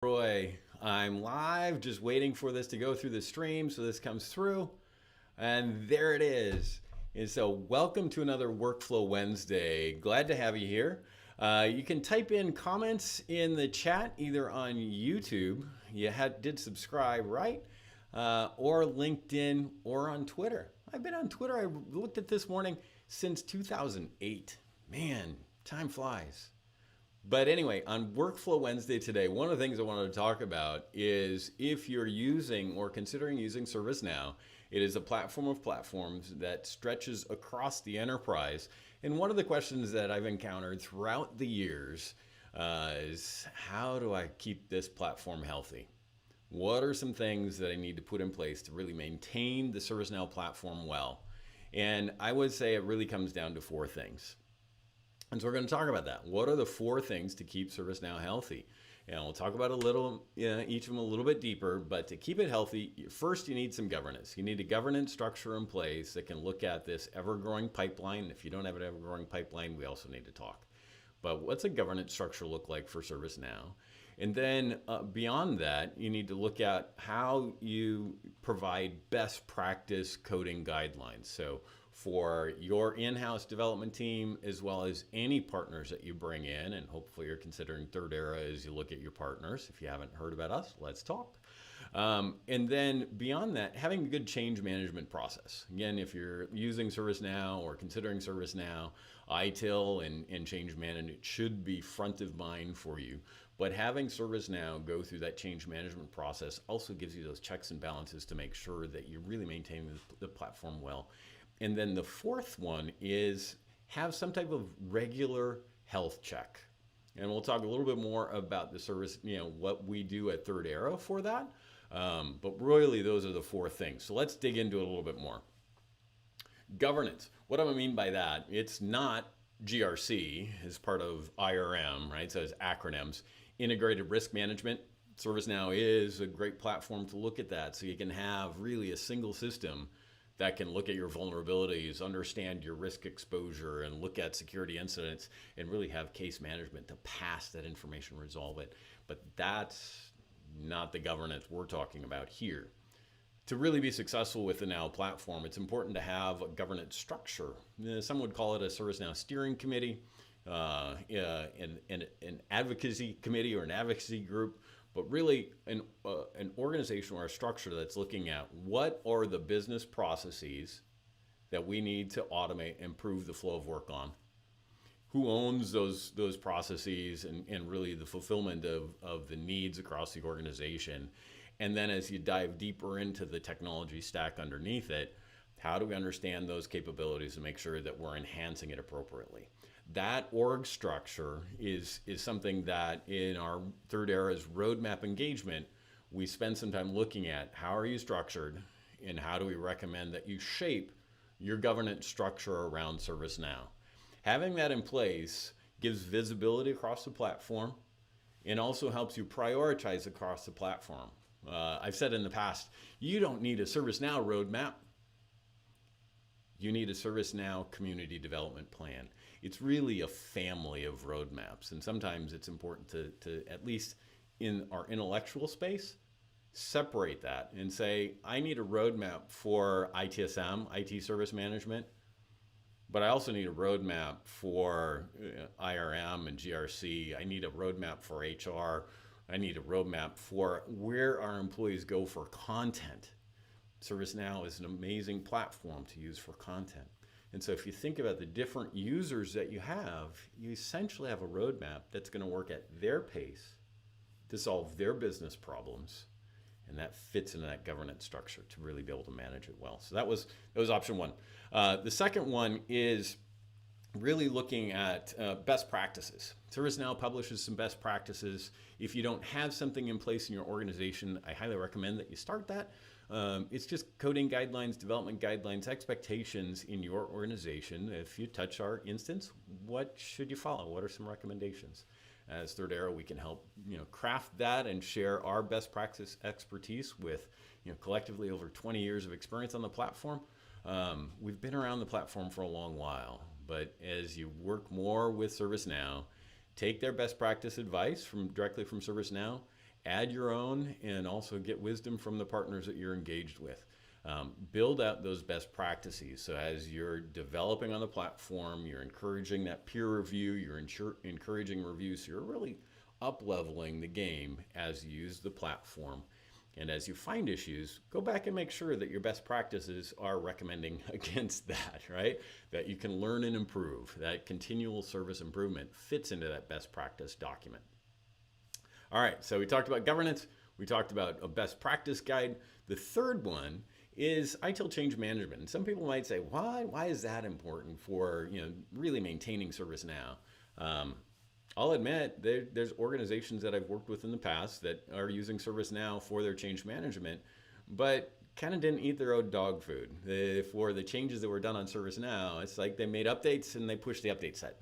Roy, I'm live, just waiting for this to go through the stream so this comes through. And there it is. And so welcome to another Workflow Wednesday. Glad to have you here. You can type in comments in the chat either on YouTube, did subscribe, right? Or LinkedIn or on Twitter. I've been on Twitter, I looked at this morning, since 2008. Man, time flies. But anyway, on Workflow Wednesday today, one of the things I wanted to talk about is if you're using or considering using ServiceNow, it is a platform of platforms that stretches across the enterprise. And one of the questions that I've encountered throughout the years is how do I keep this platform healthy? What are some things that I need to put in place to really maintain the ServiceNow platform well? And I would say it really comes down to four things. And so we're going to talk about that. What are the four things to keep ServiceNow healthy? And we'll talk about each of them a little bit deeper, but to keep it healthy, first you need some governance. You need a governance structure in place that can look at this ever-growing pipeline. If you don't have an ever-growing pipeline, we also need to talk. But what's a governance structure look like for ServiceNow? And then beyond that, you need to look at how you provide best practice coding guidelines. So for your in-house development team, as well as any partners that you bring in, and hopefully you're considering Third Era as you look at your partners. If you haven't heard about us, let's talk. And then beyond that, having a good change management process. Again, if you're using ServiceNow or considering ServiceNow, Itil and change management should be front of mind for you. But having ServiceNow go through that change management process also gives you those checks and balances to make sure that you're really maintaining the platform well. And then the fourth one is have some type of regular health check. And we'll talk a little bit more about the service, what we do at Third Era for that. But really, those are the four things. So let's dig into it a little bit more. Governance. What do I mean by that? It's not GRC as part of IRM, right? So it's acronyms. Integrated risk management. ServiceNow is a great platform to look at that. So you can have really a single system that can look at your vulnerabilities, understand your risk exposure, and look at security incidents, and really have case management to pass that information, resolve it. But that's not the governance we're talking about here. To really be successful with the Now platform, it's important to have a governance structure. Some would call it a ServiceNow steering committee, an advocacy committee or an advocacy group, but really an organization or a structure that's looking at what are the business processes that we need to automate and improve the flow of work on. Who owns those processes and really the fulfillment of the needs across the organization. And then as you dive deeper into the technology stack underneath it, how do we understand those capabilities and make sure that we're enhancing it appropriately? That org structure is something that in our Third Era's roadmap engagement, we spend some time looking at how are you structured and how do we recommend that you shape your governance structure around ServiceNow. Having that in place gives visibility across the platform and also helps you prioritize across the platform. I've said in the past, you don't need a ServiceNow roadmap. You need a ServiceNow community development plan. It's really a family of roadmaps. And sometimes it's important to at least in our intellectual space, separate that and say, I need a roadmap for ITSM, IT service management, but I also need a roadmap for IRM and GRC. I need a roadmap for HR. I need a roadmap for where our employees go for content. ServiceNow is an amazing platform to use for content. And so if you think about the different users that you essentially have a roadmap that's going to work at their pace to solve their business problems. And that fits into that governance structure to really be able to manage it well. So that was option one. The second one is really looking at best practices. ServiceNow publishes some best practices. If you don't have something in place in your organization, I highly recommend that you start that. It's just coding guidelines, development guidelines, expectations in your organization. If you touch our instance, what should you follow? What are some recommendations? As Third Era, we can help craft that and share our best practice expertise with collectively over 20 years of experience on the platform. We've been around the platform for a long while, but as you work more with ServiceNow, take their best practice advice directly from ServiceNow Add your own and also get wisdom from the partners that you're engaged with. Build out those best practices. So as you're developing on the platform, you're encouraging that peer review, you're encouraging reviews. So you're really up-leveling the game as you use the platform. And as you find issues, go back and make sure that your best practices are recommending against that, right? That you can learn and improve. That continual service improvement fits into that best practice document. All right, so we talked about governance. We talked about a best practice guide. The third one is Itil change management. And some people might say, why is that important for really maintaining ServiceNow? I'll admit there's organizations that I've worked with in the past that are using ServiceNow for their change management, but kind of didn't eat their own dog food. For the changes that were done on ServiceNow, it's like they made updates and they pushed the update set.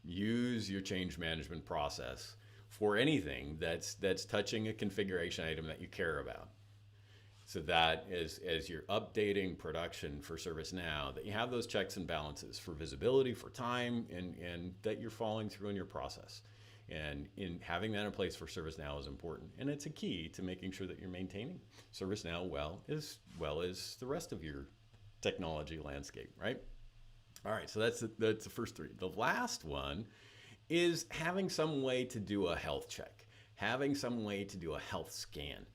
Use your change management process for anything that's touching a configuration item that you care about. So that as you're updating production for ServiceNow, that you have those checks and balances for visibility, for time, and that you're following through in your process. And in having that in place for ServiceNow is important. And it's a key to making sure that you're maintaining ServiceNow well as the rest of your technology landscape, right? All right, so that's the first three. The last one is having some way to do a health check, having some way to do a health scan.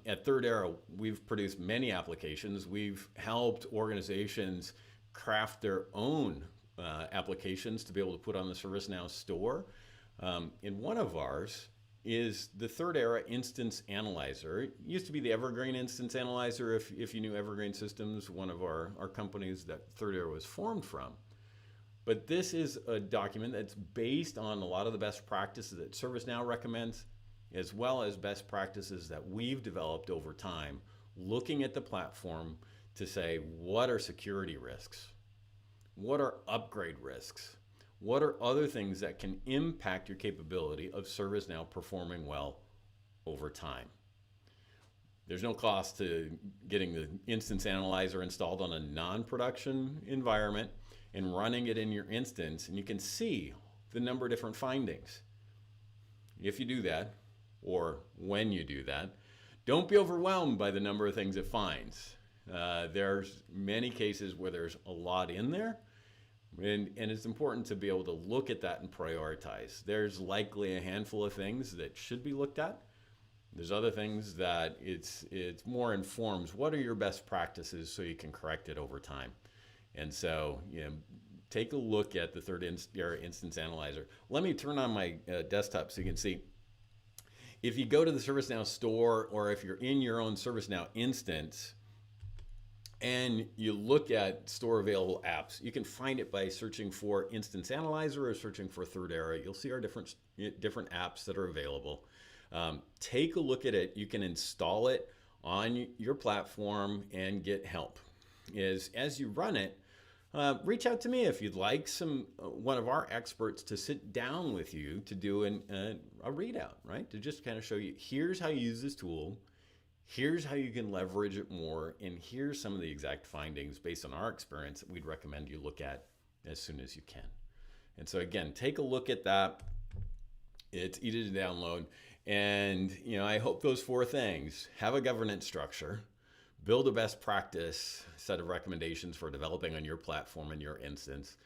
At Third Era, we've produced many applications. We've helped organizations craft their own applications to be able to put on the ServiceNow store. And one of ours is the Third Era Instance Analyzer. It used to be the Evergreen Instance Analyzer, if you knew Evergreen Systems, one of our companies that Third Era was formed from. But this is a document that's based on a lot of the best practices that ServiceNow recommends, as well as best practices that we've developed over time, looking at the platform to say, what are security risks? What are upgrade risks? What are other things that can impact your capability of ServiceNow performing well over time? There's no cost to getting the Instance Analyzer installed on a non-production environment and running it in your instance, and you can see the number of different findings. If you do that, or when you do that, don't be overwhelmed by the number of things it finds. There's many cases where there's a lot in there, and it's important to be able to look at that and prioritize. There's likely a handful of things that should be looked at. There's other things that it's more informs what are your best practices so you can correct it over time. And so, take a look at the Third Era Instance Analyzer. Let me turn on my desktop so you can see. If you go to the ServiceNow store, or if you're in your own ServiceNow instance and you look at store available apps, you can find it by searching for Instance Analyzer or searching for Third Era. You'll see our different apps that are available. Take a look at it. You can install it on your platform and get help. As you run it, reach out to me if you'd like one of our experts to sit down with you to do a readout, right? To just kind of show you, here's how you use this tool, here's how you can leverage it more, and here's some of the exact findings based on our experience that we'd recommend you look at as soon as you can. And so again, take a look at that. It's easy to download. And I hope those four things: have a governance structure, build a best practice set of recommendations for developing on your platform and your instance.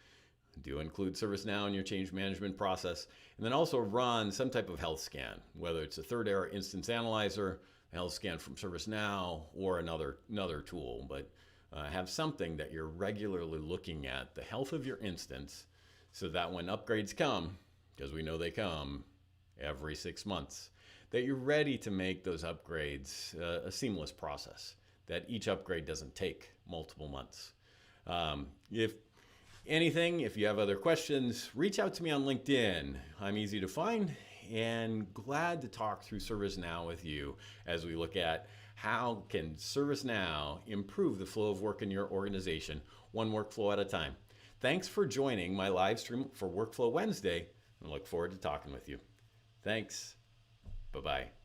Do include ServiceNow in your change management process, and then also run some type of health scan, whether it's a Third Era Instance Analyzer, a health scan from ServiceNow, or another tool. But have something that you're regularly looking at the health of your instance, so that when upgrades come, because we know they come every 6 months, that you're ready to make those upgrades a seamless process, that each upgrade doesn't take multiple months. If you have other questions, reach out to me on LinkedIn. I'm easy to find and glad to talk through ServiceNow with you as we look at how can ServiceNow improve the flow of work in your organization, one workflow at a time. Thanks for joining my live stream for Workflow Wednesday. I look forward to talking with you. Thanks. Bye-bye.